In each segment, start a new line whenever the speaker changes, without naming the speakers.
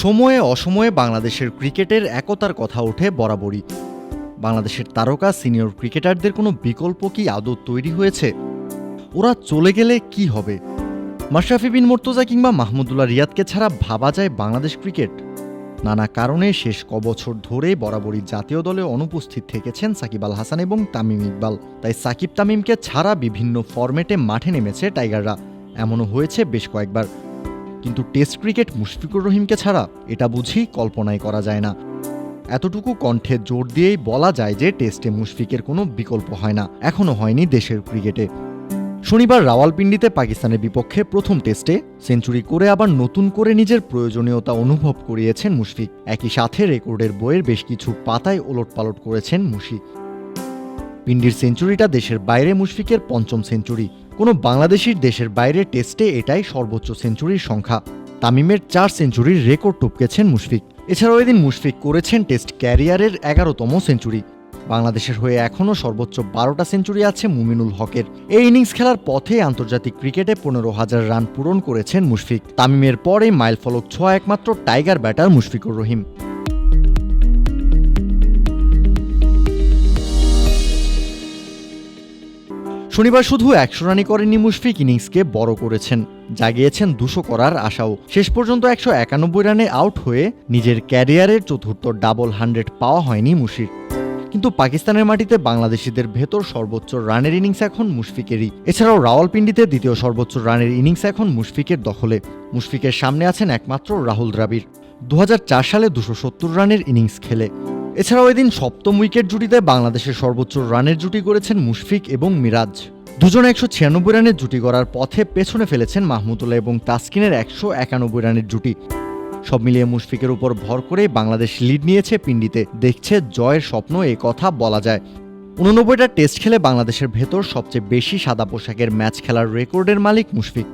সময়ে অসময়ে বাংলাদেশের ক্রিকেটের একতার কথা ওঠে বরাবরই। বাংলাদেশের তারকা সিনিয়র ক্রিকেটারদের কোনো বিকল্প কি আদৌ তৈরি হয়েছে? ওরা চলে গেলে কি হবে? মাশরাফি বিন মুর্তজা কিংবা মাহমুদুল্লাহ রিয়াদকে ছাড়া ভাবা যায় বাংলাদেশ ক্রিকেট? নানা কারণে শেষ কবছর ধরে বরাবরই জাতীয় দলে অনুপস্থিত থেকেছেন সাকিব আল হাসান এবং তামিম ইকবাল। তাই সাকিব তামিমকে ছাড়া বিভিন্ন ফরম্যাটে মাঠে নেমেছে টাইগাররা। এমনও হয়েছে বেশ কয়েকবার। কিন্তু টেস্ট ক্রিকেট মুশফিকুর রহিমকে ছাড়া এটা বুঝি কল্পনাই করা যায় না। এতটুকু কণ্ঠে জোর দিয়েই বলা যায় যে টেস্টে মুশফিকের কোনো বিকল্প হয় না, এখনও হয়নি দেশের ক্রিকেটে। শনিবার রাওয়ালপিন্ডিতে পাকিস্তানের বিপক্ষে প্রথম টেস্টে সেঞ্চুরি করে আবার নতুন করে নিজের প্রয়োজনীয়তা অনুভব করিয়েছেন মুশফিক। একই সাথে রেকর্ডের বইয়ের বেশ কিছু পাতায় ওলটপালট করেছেন মুশি। পিন্ডির সেঞ্চুরিটা দেশের বাইরে মুশফিকের পঞ্চম সেঞ্চুরি। কোনো বাংলাদেশির দেশের বাইরে টেস্টে এটাই সর্বোচ্চ সেঞ্চুরির সংখ্যা। তামিমের 4 সেঞ্চুরির রেকর্ড টপকেছেন মুশফিক। এছাড়াও এদিন মুশফিক করেছেন টেস্ট ক্যারিয়ারের 11তম সেঞ্চুরি। বাংলাদেশের হয়ে এখনও সর্বোচ্চ 12টা সেঞ্চুরি আছে মুমিনুল হকের। এই ইনিংস খেলার পথে আন্তর্জাতিক ক্রিকেটে 15,000 রান পূরণ করেছেন মুশফিক। তামিমের পরে মাইলফলক ছোঁয়া একমাত্র টাইগার ব্যাটার মুশফিকুর রহিম। শনিবার শুধু 100 রানই করেননি মুশফিক, ইনিংসকে বড় করেছেন, জাগিয়েছেন 200 করার আশাও। শেষ পর্যন্ত 191 রানে আউট হয়ে নিজের ক্যারিয়ারের চতুর্থ ডাবল 100 পাওয়া হয়নি মুশির। কিন্তু পাকিস্তানের মাটিতে বাংলাদেশিদের ভেতর সর্বোচ্চ রানের ইনিংস এখন মুশফিকেরই। এছাড়াও রাওয়ালপিন্ডিতে দ্বিতীয় সর্বোচ্চ রানের ইনিংস এখন মুশফিকের দখলে। মুশফিকের সামনে আছেন একমাত্র রাহুল দ্রাবিড়, 2004 সালে 270 রানের ইনিংস খেলে। এছাড়াও এদিন সপ্তম উইকেট জুটিতে বাংলাদেশের সর্বোচ্চ রানের জুটি করেছেন মুশফিক এবং মিরাজ। দুজনে 196 রানের জুটি করার পথে পেছনে ফেলেছেন মাহমুদুল্লাহ এবং তাসকিনের 191 রানের জুটি। সব মিলিয়ে মুশফিকের উপর ভর করে বাংলাদেশ লিড নিয়েছে পিন্ডিতে, দেখছে জয়ের স্বপ্ন, এ কথা বলা যায়। 89টা টেস্ট খেলে বাংলাদেশের ভেতর সবচেয়ে বেশি সাদা পোশাকের ম্যাচ খেলার রেকর্ডের মালিক মুশফিক।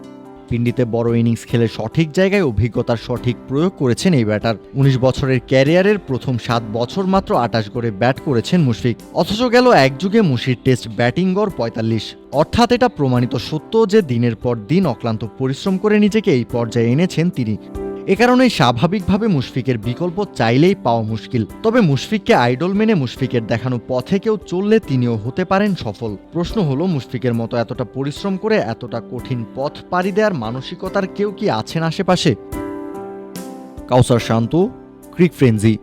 পিন্ডিতে বড় ইনিংস খেলে সঠিক জায়গায় অভিজ্ঞতার সঠিক প্রয়োগ করেছেন এই ব্যাটার। 19 বছরের ক্যারিয়ারের প্রথম 7 বছর মাত্র 28 গড়ে ব্যাট করেছেন মুশফিক। অথচ গেল এক যুগে মুশির টেস্ট ব্যাটিং গড় 45। অর্থাৎ এটা প্রমাণিত সত্য যে দিনের পর দিন অক্লান্ত পরিশ্রম করে নিজেকে এই পর্যায়ে এনেছেন তিনি। এ কারণেই স্বাভাবিকভাবে মুশফিকের বিকল্প চাইলেই পাওয়া মুশকিল। তবে মুশফিককে আইডল মেনে মুশফিকের দেখানো পথে কেউ চললে তিনিও হতে পারেন সফল। প্রশ্ন হলো, মুশফিকের মতো এতটা পরিশ্রম করে এতটা কঠিন পথ পাড়ি দেওয়ার মানসিকতার কেউ কি আছেন আশেপাশে? কাউসার শান্ত, ক্রিক ফ্রেঞ্জি।